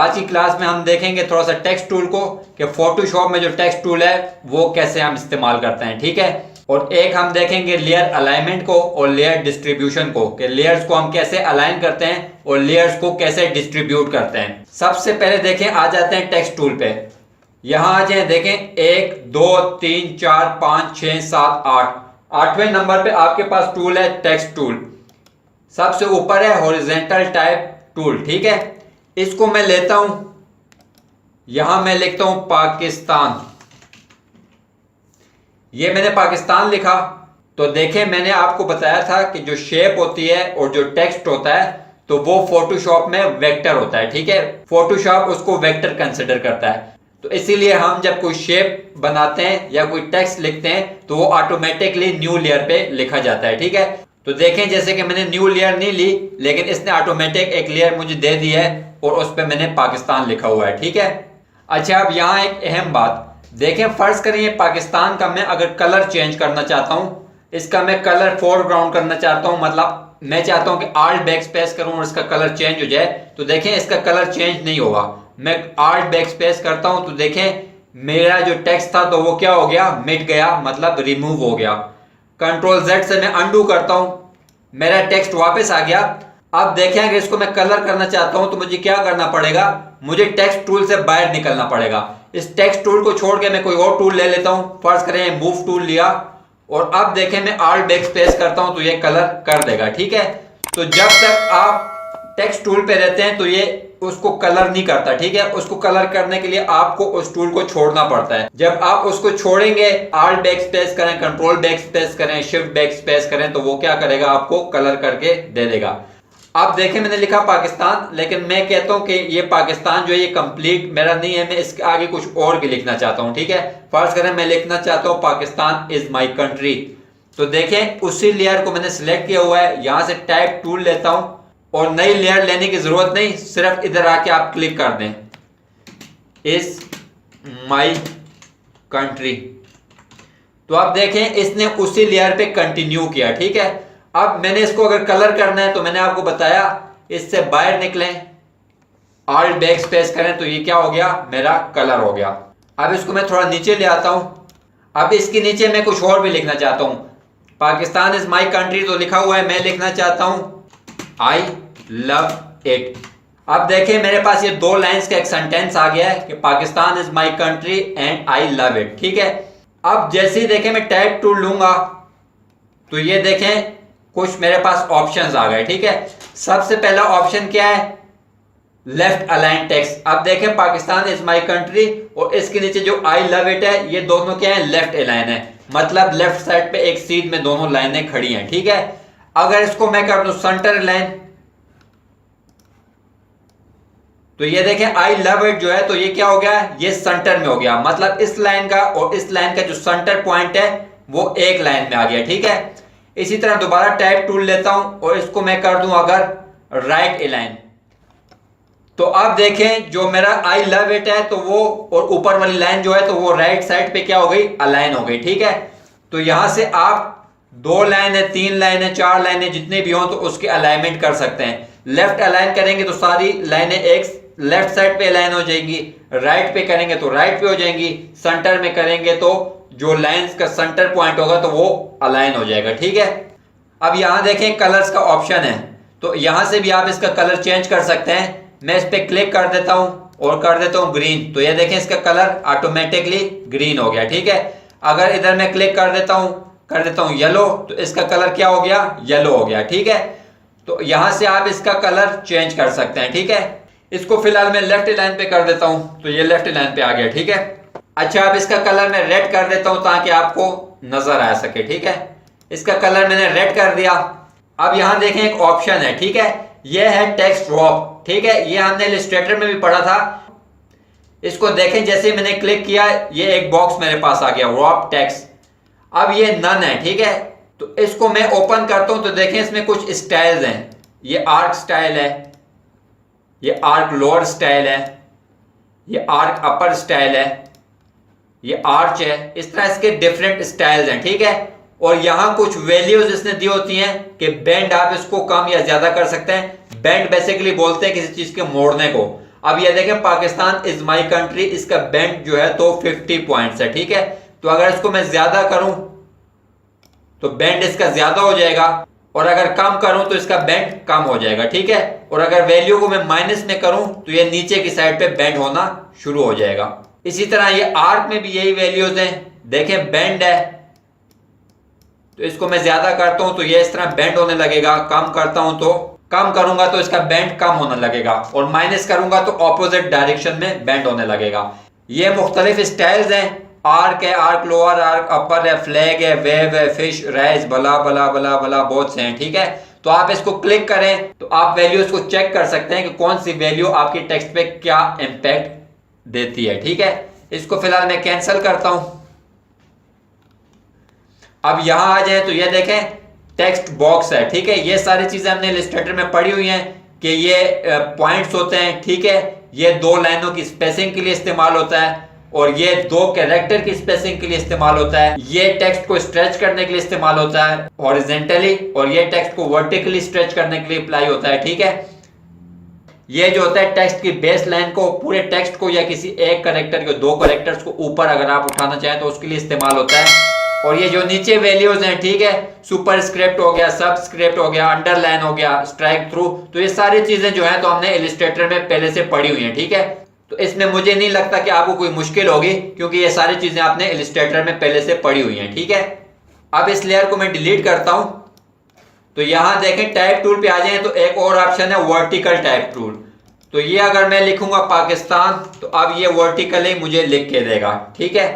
आज की क्लास में हम देखेंगे थोड़ा सा टेक्स्ट टूल को कि फोटोशॉप में जो टेक्स्ट टूल है वो कैसे हम इस्तेमाल करते हैं, ठीक है। और एक हम देखेंगे लेयर अलाइनमेंट को और लेयर डिस्ट्रीब्यूशन को, कि लेयर्स को हम कैसे अलाइन करते हैं और लेयर्स को कैसे डिस्ट्रीब्यूट करते हैं। सबसे पहले देखें, आ जाते हैं टेक्स्ट टूल पे। यहां आ जाए, देखें 1 2 3 4 5 6 7 8, 8वें नंबर पे आपके पास टूल है टेक्स्ट टूल। सबसे ऊपर है हॉरिजॉन्टल टाइप टूल, ठीक है। इसको मैं लेता हूं, यहां मैं लिखता हूं पाकिस्तान। ये मैंने पाकिस्तान लिखा तो देखें मैंने आपको बताया था कि जो शेप होती है और जो टेक्स्ट होता है तो वो फोटोशॉप में वेक्टर होता है, ठीक है। फोटोशॉप उसको वेक्टर कंसिडर करता है, तो इसीलिए हम जब कोई शेप बनाते हैं या कोई टेक्स्ट लिखते हैं तो वो ऑटोमेटिकली न्यू लेयर पे लिखा जाता है, ठीक है। तो देखें जैसे कि मैंने न्यू लेयर नहीं ली, लेकिन इसने ऑटोमेटिक एक लेयर मुझे दे दी है और उस पर मैंने पाकिस्तान लिखा हुआ है, ठीक है। अच्छा, अब यहाँ एक अहम बात देखें, फर्ज करिए पाकिस्तान का मैं अगर कलर चेंज करना चाहता हूँ, इसका मैं कलर फोरग्राउंड करना चाहता हूँ, मतलब मैं चाहता हूँ कि आल्ट बैक स्पेस करूँ और इसका कलर चेंज हो जाए, तो देखें इसका कलर चेंज नहीं होगा। मैं आल्ट बैक स्पेस करता हूँ तो देखें मेरा जो टेक्स्ट था तो वो क्या हो गया, मिट गया, मतलब रिमूव हो गया। कंट्रोल Z से मैं अंडू करता हूं, मेरा टेक्स्ट वापस आ गया। अब देखें अगर इसको मैं कलर करना चाहता हूं तो मुझे क्या करना पड़ेगा, मुझे टेक्स्ट टूल से बाहर निकलना पड़ेगा। इस टेक्स्ट टूल को छोड़ के मैं कोई और टूल ले लेता हूं, फर्ज करें मूव टूल लिया, और अब देखें मैं आल्ट बैक स्पेस करता हूं तो ये कलर कर देगा, ठीक है। तो जब तक आप टेक्स्ट टूल पे रहते हैं तो ये उसको कलर नहीं करता, ठीक है। उसको कलर करने के लिए आपको उस टूल को छोड़ना पड़ता है। जब आप उसको छोड़ेंगे, आल्ट बैक स्पेस करें, कंट्रोल बैक स्पेस करें, शिफ्ट बैक स्पेस करें, तो वो क्या करेगा, आपको कलर करके दे देगा। अब देखें मैंने लिखा पाकिस्तान, लेकिन मैं कहता हूं कि ये पाकिस्तान जो है ये कंप्लीट मेरा नहीं है, मैं इसके आगे कुछ और भी लिखना चाहता हूं, ठीक है। फर्ज करें मैं लिखना चाहता हूं पाकिस्तान इज माई कंट्री, तो देखें उसी लेयर को मैंने सिलेक्ट किया हुआ है, यहां से टाइप टूल लेता हूं और नई लेयर लेने की जरूरत नहीं, सिर्फ इधर आके आप क्लिक कर दें, इज माई कंट्री। तो आप देखें इसने उसी लेयर पे कंटिन्यू किया, ठीक है। अब मैंने इसको अगर कलर करना है तो मैंने आपको बताया इससे बाहर निकलें, आल्ट बैक स्पेस करें तो ये क्या हो गया, मेरा कलर हो गया। अब इसको मैं थोड़ा नीचे ले आता हूं, अब इसके नीचे मैं कुछ और भी लिखना चाहता हूं। पाकिस्तान इज माई कंट्री तो लिखा हुआ है, मैं लिखना चाहता हूं आई लव इट। अब देखें मेरे पास ये 2 लाइंस का एक सेंटेंस आ गया है कि Pakistan is my country and I love it, ठीक है। अब जैसे ही देखें मैं टाइप टूल लूंगा तो ये देखें कुछ मेरे पास ऑप्शंस आ गए, ठीक है। सबसे पहला ऑप्शन क्या है, लेफ्ट अलाइन टेक्स्ट। अब देखें पाकिस्तान इज माई कंट्री और इसके नीचे जो आई लव इट है, ये दोनों क्या है, लेफ्ट अलाइन है, मतलब लेफ्ट साइड पे एक सीध में दोनों लाइनें खड़ी हैं, ठीक है। अगर इसको मैं कर दूं सेंटर लाइन तो ये देखें आई लव इट जो है तो ये क्या हो गया, ये सेंटर में हो गया, मतलब इस लाइन का और इस लाइन का जो सेंटर पॉइंट है वो एक लाइन में आ गया, ठीक है। इसी तरह दोबारा टाइप टूल लेता हूं और इसको मैं कर दूं अगर राइट अलाइन, तो अब देखें जो मेरा आई लव इट है तो वो और ऊपर वाली लाइन जो है तो वो राइट साइड पे क्या हो गई, अलाइन हो गई, ठीक है। तो यहां से आप 2 लाइन है, 3 लाइन है, 4 लाइन है, जितने भी हो तो उसके अलाइनमेंट कर सकते हैं। लेफ्ट अलाइन करेंगे तो सारी लाइनें एक लेफ्ट साइड पे अलाइन हो जाएंगी, राइट पे करेंगे तो राइट पे हो जाएंगी, सेंटर में करेंगे तो जो लाइंस का सेंटर पॉइंट होगा तो वो अलाइन हो जाएगा, ठीक है। अब यहां देखें कलर्स का ऑप्शन है, तो यहां से भी आप इसका कलर चेंज कर सकते हैं। मैं इस पर क्लिक कर देता हूं और कर देता हूं ग्रीन, तो ये देखें इसका कलर ऑटोमेटिकली ग्रीन हो गया, ठीक है। अगर इधर मैं क्लिक कर देता हूं येलो, तो इसका कलर क्या हो गया, येलो हो गया, ठीक है। तो यहां से आप इसका कलर चेंज कर सकते हैं, ठीक है। इसको फिलहाल मैं लेफ्ट लाइन पे कर देता हूं तो ये लेफ्ट लाइन पे आ गया, ठीक है। अच्छा, अब इसका कलर मैं रेड कर देता हूं ताकि आपको नजर आ सके, ठीक है। इसका कलर मैंने रेड कर दिया। अब यहां देखें एक ऑप्शन है, ठीक है, ये है टेक्स्ट ड्रॉप, ठीक है। ये हमने इलस्ट्रेटर में भी पढ़ा था। इसको देखें जैसे मैंने क्लिक किया ये एक बॉक्स मेरे पास आ गया, ड्रॉप टेक्स्ट। अब ये नन है, ठीक है। तो इसको मैं ओपन करता हूं तो देखें इसमें कुछ स्टाइल्स हैं, ये आर्क स्टाइल है, ये आर्क लोअर स्टाइल है, ये आर्क अपर स्टाइल है, ये आर्च है, इस तरह इसके डिफरेंट स्टाइल्स हैं, ठीक है। और यहां कुछ वैल्यूज इसने दी होती हैं कि बेंड आप इसको कम या ज्यादा कर सकते हैं। बेंड बेसिकली बोलते हैं किसी चीज के मोड़ने को। अब ये देखें पाकिस्तान इज माई कंट्री, इसका बेंड जो है तो 50 पॉइंट्स है, ठीक है। तो अगर इसको मैं ज्यादा करूं तो बेंड इसका ज्यादा हो जाएगा, और अगर कम करूं तो इसका बेंड कम हो जाएगा, ठीक है। और अगर वैल्यू को मैं माइनस में करूं तो ये नीचे की साइड पे बेंड होना शुरू हो जाएगा। इसी तरह ये आर्क में भी यही वैल्यूज हैं, देखें बेंड है तो इसको मैं ज्यादा करता हूं तो ये इस तरह बेंड होने लगेगा, कम करता हूं तो कम करूंगा तो इसका बेंड कम होने लगेगा, और माइनस करूंगा तो ऑपोजिट डायरेक्शन में बेंड होने लगेगा। ये मुख्तलिफ स्टाइल्स हैं, आर्क है, आर्क लोअर, आर्क अपर है, फ्लैग है, वेव है, फिश, राइज, बला बला बला बला बहुत से हैं, ठीक है। तो आप इसको क्लिक करें तो आप वैल्यूज को चेक कर सकते हैं कि कौन सी वैल्यू आपकी टेक्स्ट पे क्या इंपैक्ट देती है, ठीक है। इसको फिलहाल मैं कैंसिल करता हूं। अब यहां आ जाए तो ये देखें टेक्स्ट बॉक्स है, ठीक है। ये सारी चीजें हमने इलस्ट्रेटर में पढ़ी हुई हैं कि ये पॉइंट्स होते हैं, ठीक है। ये 2 लाइनों की स्पेसिंग के लिए इस्तेमाल होता है, और ये 2 कैरेक्टर की स्पेसिंग के लिए इस्तेमाल होता है। ये टेक्स्ट को स्ट्रेच करने के लिए इस्तेमाल होता है हॉरिजॉन्टली, और ये टेक्स्ट को वर्टिकली स्ट्रेच करने के लिए अप्लाई होता है, ठीक है। ये जो होता है टेक्स्ट की बेस लाइन को, पूरे टेक्स्ट को या किसी एक कैरेक्टर को, 2 कैरेक्टर्स को ऊपर अगर आप उठाना चाहें तो उसके लिए इस्तेमाल होता है। और ये जो नीचे वैल्यूज हैं, ठीक है, सुपर स्क्रिप्ट हो गया, सब स्क्रिप्ट हो गया, अंडरलाइन हो गया, स्ट्राइक थ्रू, तो ये सारी चीजें जो है तो हमने इलस्ट्रेटर में पहले से पढ़ी हुई हैं, ठीक है। तो इसमें मुझे नहीं लगता कि आपको कोई मुश्किल होगी, क्योंकि ये सारी चीजें आपने इलस्ट्रेटर में पहले से पढ़ी हुई हैं, ठीक है। अब इस लेयर को मैं डिलीट करता हूं तो यहां देखें टाइप टूल पे आ जाए तो एक और ऑप्शन है वर्टिकल टाइप टूल। तो ये अगर मैं लिखूंगा पाकिस्तान तो अब ये वर्टिकली मुझे लिख के देगा, ठीक है।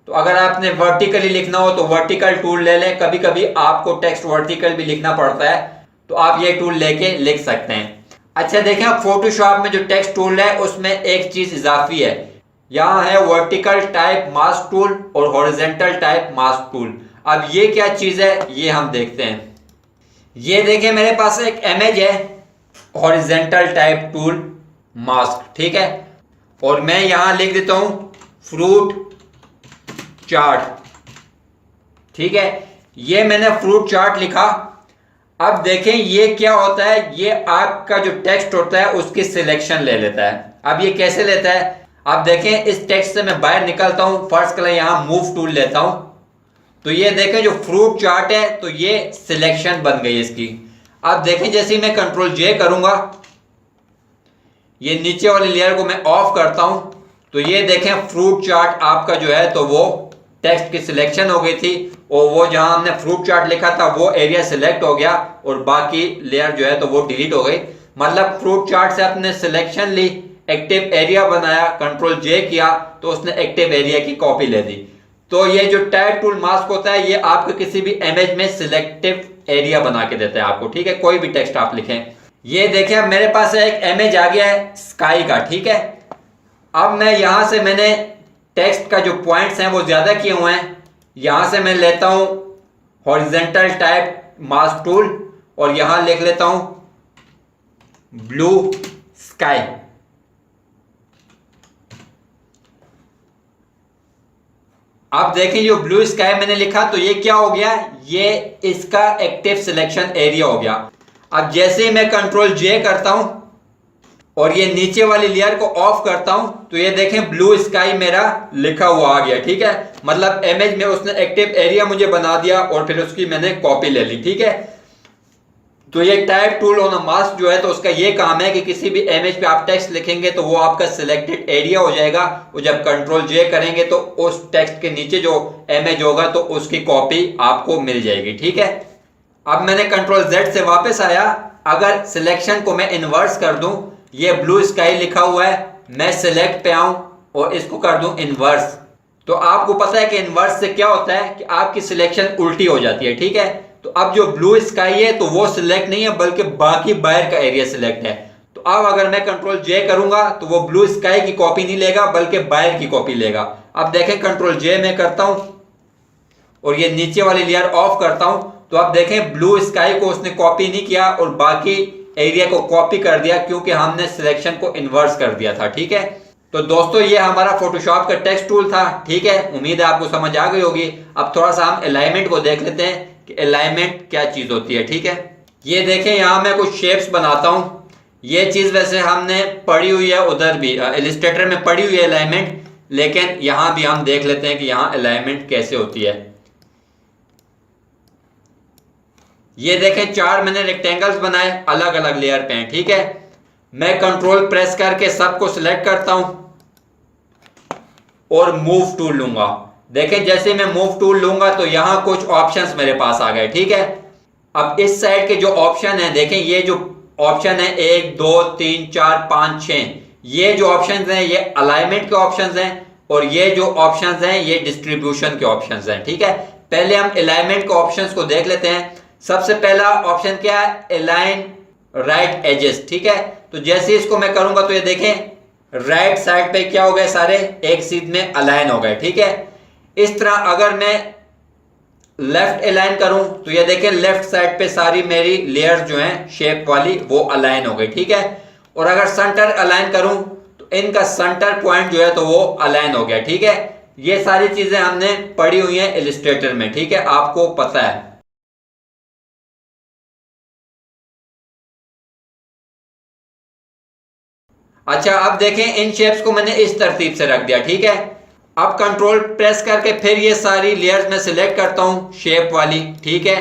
तो अगर आपने वर्टिकली लिखना हो तो वर्टिकल टूल ले लें, कभी कभी आपको टेक्स्ट वर्टिकल भी लिखना पड़ता है तो आप ये टूल लेके लिख सकते हैं। अच्छा देखें, अब फोटोशॉप में जो टेक्स्ट टूल है उसमें एक चीज इजाफी है, यहां है वर्टिकल टाइप मास्क टूल और हॉरिजॉन्टल टाइप मास्क टूल। अब ये क्या चीज है ये हम देखते हैं। ये देखें मेरे पास एक इमेज है हॉरिजॉन्टल टाइप टूल मास्क, ठीक है, और मैं यहां लिख देता हूं फ्रूट चार्ट, ठीक है। ये मैंने फ्रूट चार्ट लिखा। अब देखें ये क्या होता है, ये आपका जो टेक्स्ट होता है उसकी सिलेक्शन ले लेता है। अब ये कैसे लेता है, अब देखें इस टेक्स्ट से मैं बाहर निकलता हूं, फर्स्ट के लिए यहां मूव टूल लेता हूं तो ये देखें जो फ्रूट चार्ट है तो ये सिलेक्शन बन गई इसकी। अब देखें जैसे ही मैं कंट्रोल जे करूंगा, ये नीचे वाली लेयर को मैं ऑफ करता हूं तो ये देखें फ्रूट चार्ट आपका जो है तो वो टेक्स्ट की सिलेक्शन हो गई थी, और वो जहां हमने फ्रूट चार्ट लिखा था वो एरिया सिलेक्ट हो गया और बाकी लेयर जो है तो वो डिलीट हो गई। मतलब फ्रूट चार्ट से आपने सिलेक्शन ली, एक्टिव एरिया बनाया, कंट्रोल जे किया तो उसने एक्टिव एरिया की कॉपी ले दी। तो ये जो टाइप टूल मास्क होता है ये आपको किसी भी इमेज में सिलेक्टिव एरिया बना के देता है आपको, ठीक है, कोई भी टेक्स्ट आप लिखें। ये देखें अब मेरे पास एक इमेज आ गया है स्काई का, ठीक है। अब मैं यहां से मैंने टेक्स्ट का जो पॉइंट्स हैं वो ज्यादा किए हुए हैं, यहां से मैं लेता हूं हॉरिजॉन्टल टाइप मास्क टूल और यहां लिख लेता हूं ब्लू स्काई। अब देखें जो ब्लू स्काई मैंने लिखा तो ये क्या हो गया, ये इसका एक्टिव सिलेक्शन एरिया हो गया। अब जैसे ही मैं कंट्रोल जे करता हूं और ये नीचे वाली लेयर को ऑफ करता हूं तो ये देखें ब्लू स्काई मेरा लिखा हुआ आ गया, ठीक है। मतलब इमेज में उसने एक्टिव एरिया मुझे बना दिया और फिर उसकी मैंने कॉपी ले ली, ठीक है। तो ये type tool on a mask जो है तो उसका ये काम है कि किसी भी इमेज पे आप टेक्स्ट लिखेंगे तो वो आपका सिलेक्टेड एरिया हो जाएगा, और जब कंट्रोल जे करेंगे तो उस टेक्स्ट के नीचे जो इमेज होगा तो उसकी कॉपी आपको मिल जाएगी, ठीक है। अब मैंने कंट्रोल जेड से वापस आया, अगर सिलेक्शन को मैं इन्वर्स कर दूं, ये ब्लू स्काई लिखा हुआ है, मैं सिलेक्ट पे आऊं और इसको कर दूं इन्वर्स, तो आपको पता है कि इन्वर्स से क्या होता है कि आपकी सिलेक्शन उल्टी हो जाती है, ठीक है। तो अब जो ब्लू स्काई है तो वो सिलेक्ट नहीं है बल्कि बाकी बाहर का एरिया सिलेक्ट है। तो अब अगर मैं कंट्रोल जे करूंगा तो वो ब्लू स्काई की कॉपी नहीं लेगा बल्कि बाहर की कॉपी लेगा। अब देखें कंट्रोल जे में करता हूं और ये नीचे वाली लेयर ऑफ करता हूं तो अब देखें ब्लू स्काई को उसने कॉपी नहीं किया और बाकी एरिया को कॉपी कर दिया, क्योंकि हमने सिलेक्शन को इन्वर्स कर दिया था, ठीक है। तो दोस्तों ये हमारा फोटोशॉप का टेक्स्ट टूल था, ठीक है। उम्मीद है आपको समझ आ गई होगी। अब थोड़ा सा हम अलाइनमेंट को देख लेते हैं कि अलाइनमेंट क्या चीज होती है, ठीक है। ये देखें यहाँ मैं कुछ शेप्स बनाता हूं, ये चीज वैसे हमने पढ़ी हुई है, उधर भी इलस्ट्रेटर में पढ़ी हुई है अलाइनमेंट, लेकिन यहां भी हम देख लेते हैं कि यहां अलाइनमेंट कैसे होती है। ये देखें 4 मैंने रेक्टेंगल्स बनाए अलग अलग लेयर पे हैं, ठीक है। मैं कंट्रोल प्रेस करके सबको सिलेक्ट करता हूं और मूव टूल लूंगा। देखें जैसे मैं मूव टूल लूंगा तो यहां कुछ ऑप्शंस मेरे पास आ गए, ठीक है। अब इस साइड के जो ऑप्शन है, देखें ये जो ऑप्शन है 1 2 3 4 5 6, ये जो ऑप्शंस हैं ये अलाइनमेंट के ऑप्शंस हैं, और ये जो ऑप्शंस हैं ये डिस्ट्रीब्यूशन के ऑप्शंस हैं, ठीक है। पहले हम अलाइनमेंट के ऑप्शंस को देख लेते हैं। सबसे पहला ऑप्शन क्या है, अलाइन राइट एजेस, ठीक है। तो जैसे इसको मैं करूंगा तो ये देखें राइट साइड पे क्या हो गए, सारे एक सीध में अलाइन हो गए, ठीक है। इस तरह अगर मैं लेफ्ट अलाइन करूं तो ये देखें लेफ्ट साइड पे सारी मेरी लेयर्स जो हैं शेप वाली वो अलाइन हो गई, ठीक है। और अगर सेंटर अलाइन करूं तो इनका सेंटर पॉइंट जो है तो वो अलाइन हो गया, ठीक है। ये सारी चीजें हमने पढ़ी हुई हैं इलस्ट्रेटर में, ठीक है, आपको पता है। अच्छा अब देखें इन शेप्स को मैंने इस तरतीब से रख दिया, ठीक है। अब कंट्रोल प्रेस करके फिर ये सारी लेयर्स में सिलेक्ट करता हूं शेप वाली, ठीक है।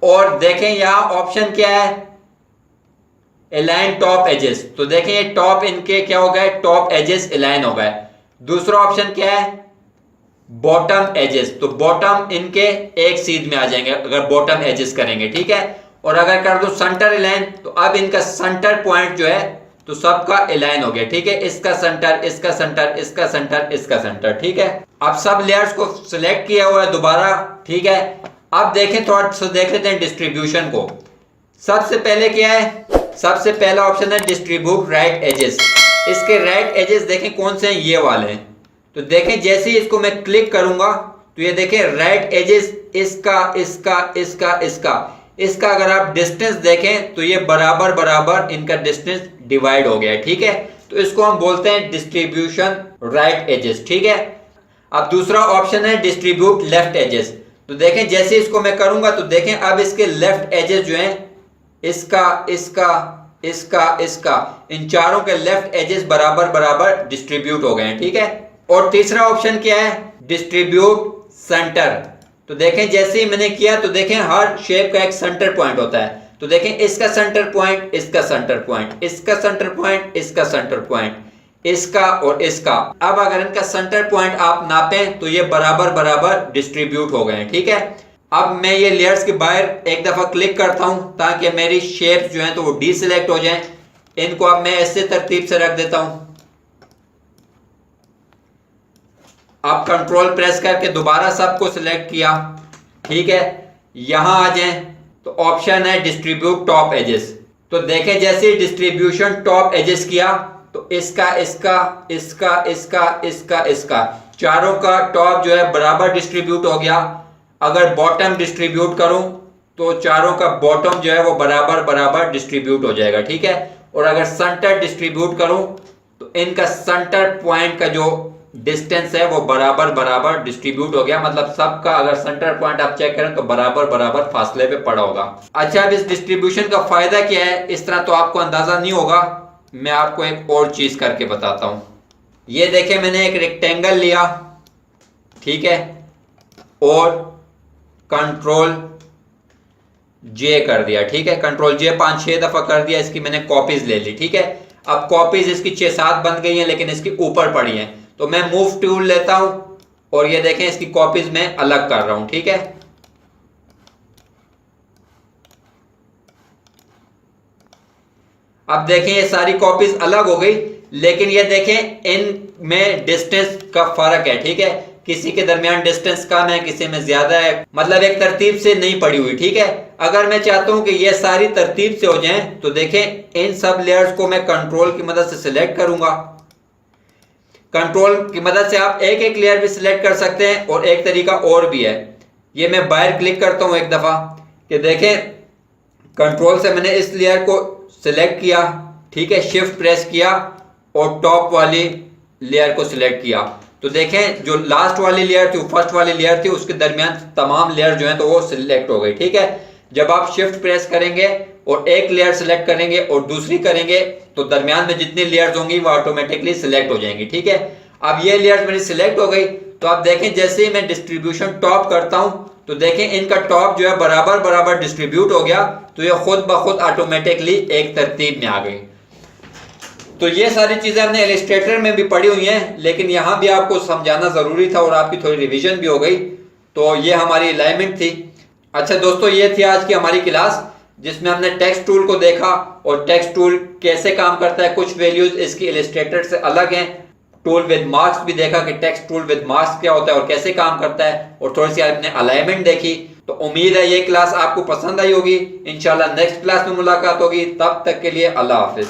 और देखें यहां ऑप्शन क्या है, अलाइन टॉप एजेस। तो देखें ये टॉप इनके क्या हो गए, टॉप एजेस अलाइन हो गए। दूसरा ऑप्शन क्या है, बॉटम एजेस। तो बॉटम इनके एक सीध में आ जाएंगे अगर बॉटम एजेस करेंगे, ठीक है। और अगर कर दो सेंटर अलाइन तो अब इनका सेंटर पॉइंट जो है तो सबका अलाइन हो गया, ठीक है। इसका सेंटर, इसका सेंटर, इसका सेंटर, इसका सेंटर, ठीक है। अब सब लेयर्स को सिलेक्ट किया हुआ है दोबारा, ठीक है। अब देखें थोड़ा सा देख लेते हैं डिस्ट्रीब्यूशन को। सबसे पहले क्या है, सबसे पहला ऑप्शन है डिस्ट्रीब्यूट राइट एजेस। इसके राइट एजेस देखें कौन से हैं, ये वाले हैं। तो देखें जैसे ही इसको मैं क्लिक करूंगा तो ये देखें राइट एजेस इसका इसका इसका इसका इसका अगर आप डिस्टेंस देखें तो ये बराबर बराबर इनका डिस्टेंस डिवाइड हो गया है, ठीक है। तो इसको हम बोलते हैं डिस्ट्रीब्यूशन राइट एजेस, ठीक है। अब दूसरा ऑप्शन है डिस्ट्रीब्यूट लेफ्ट एजेस। तो देखें जैसे इसको मैं करूंगा तो देखें अब इसके लेफ्ट एजेस जो हैं इसका इसका इसका इसका इन चारों के लेफ्ट एजेस बराबर बराबर डिस्ट्रीब्यूट हो गए हैं, ठीक है। और तीसरा ऑप्शन क्या है, डिस्ट्रीब्यूट सेंटर। तो देखें जैसे ही मैंने किया तो देखें हर शेप का एक सेंटर पॉइंट होता है। तो देखें इसका सेंटर पॉइंट, इसका सेंटर पॉइंट, इसका सेंटर पॉइंट, इसका सेंटर पॉइंट, इसका और इसका। अब अगर इनका सेंटर पॉइंट आप नापें तो ये बराबर बराबर डिस्ट्रीब्यूट हो गए हैं, ठीक है। अब मैं ये लेयर्स के बाहर एक दफा क्लिक करता हूं ताकि मेरी शेप्स जो हैं तो वो डीसिलेक्ट हो जाएं। इनको अब मैं ऐसे तरतीब से रख देता हूं। अब कंट्रोल प्रेस करके दोबारा सबको सिलेक्ट किया, ठीक है। यहां आ जाएं तो ऑप्शन है डिस्ट्रीब्यूट टॉप एजेस। तो देखें जैसे डिस्ट्रीब्यूशन टॉप एजेस किया तो इसका इसका इसका इसका इसका इसका चारों का टॉप जो है बराबर डिस्ट्रीब्यूट हो गया। अगर बॉटम डिस्ट्रीब्यूट करूं तो चारों का बॉटम जो है वो बराबर बराबर डिस्ट्रीब्यूट हो जाएगा, ठीक है। और अगर सेंटर डिस्ट्रीब्यूट करूं तो इनका सेंटर पॉइंट का जो डिस्टेंस है वो बराबर बराबर डिस्ट्रीब्यूट हो गया। मतलब सबका अगर सेंटर पॉइंट आप चेक करें तो बराबर बराबर फासले पे पड़ा होगा। अच्छा अब इस डिस्ट्रीब्यूशन का फायदा क्या है, इस तरह तो आपको अंदाजा नहीं होगा, मैं आपको एक और चीज करके बताता हूं। ये देखें मैंने एक रेक्टेंगल लिया, ठीक है, और कंट्रोल जे कर दिया, ठीक है। कंट्रोल जे 5-6 दफा कर दिया, इसकी मैंने कॉपीज ले ली, ठीक है। अब कॉपीज इसकी 6-7 बन गई हैं लेकिन इसकी ऊपर पड़ी हैं। तो मैं मूव टूल लेता हूं और ये देखें इसकी कॉपीज में अलग कर रहा हूं, ठीक है। अब देखें ये सारी कॉपीज अलग हो गई, लेकिन ये देखें इन में डिस्टेंस का फर्क है, ठीक है। किसी के दरमियान डिस्टेंस कम है, किसी में ज्यादा है, मतलब एक तरतीब से नहीं पड़ी हुई, ठीक है। अगर मैं चाहता हूं कि ये सारी तरतीब से हो जाएं तो देखें इन सब लेयर्स को मैं कंट्रोल की मदद से सिलेक्ट करूंगा। कंट्रोल की मदद से आप एक एक लेयर भी सिलेक्ट कर सकते हैं और एक तरीका और भी है। ये मैं बाहर क्लिक करता हूं एक दफा कि देखें कंट्रोल से मैंने इस लेयर को सिलेक्ट किया, ठीक है, शिफ्ट प्रेस किया और टॉप वाली लेयर को सिलेक्ट किया। तो देखें जो लास्ट वाली लेयर थी वो फर्स्ट वाली लेयर थी, उसके दरमियान तमाम लेयर जो है तो वो सिलेक्ट हो गई, ठीक है। जब आप शिफ्ट प्रेस करेंगे और एक लेयर सिलेक्ट करेंगे और दूसरी करेंगे तो दरमियान में जितनी लेयर्स होंगी वो ऑटोमेटिकली सिलेक्ट हो जाएंगी। ठीक है, अब ये लेयर्स मेरी सिलेक्ट हो गई तो आप देखें जैसे ही मैं डिस्ट्रीब्यूशन टॉप करता हूं तो देखें इनका टॉप जो है बराबर बराबर डिस्ट्रीब्यूट हो गया, तो ये खुद ब खुद ऑटोमेटिकली एक तरतीब में आ गई। तो ये सारी चीजें हमने इलस्ट्रेटर में भी पढ़ी हुई हैं, लेकिन यहां भी आपको समझाना जरूरी था और आपकी थोड़ी रिवीजन भी हो गई। तो ये हमारी अलाइनमेंट थी। अच्छा दोस्तों, ये थी आज की हमारी क्लास जिसमें हमने टेक्स्ट टूल को देखा और टेक्स्ट टूल कैसे काम करता है, कुछ वैल्यूज इसकी इलस्ट्रेटर से अलग हैं। टूल विद मार्क्स भी देखा कि टेक्स्ट टूल विद मार्क्स क्या होता है और कैसे काम करता है, और थोड़ी सी आपने अलाइनमेंट देखी। तो उम्मीद है ये क्लास आपको पसंद आई होगी। इंशाल्लाह नेक्स्ट क्लास में मुलाकात होगी, तब तक के लिए अल्लाह हाफिज।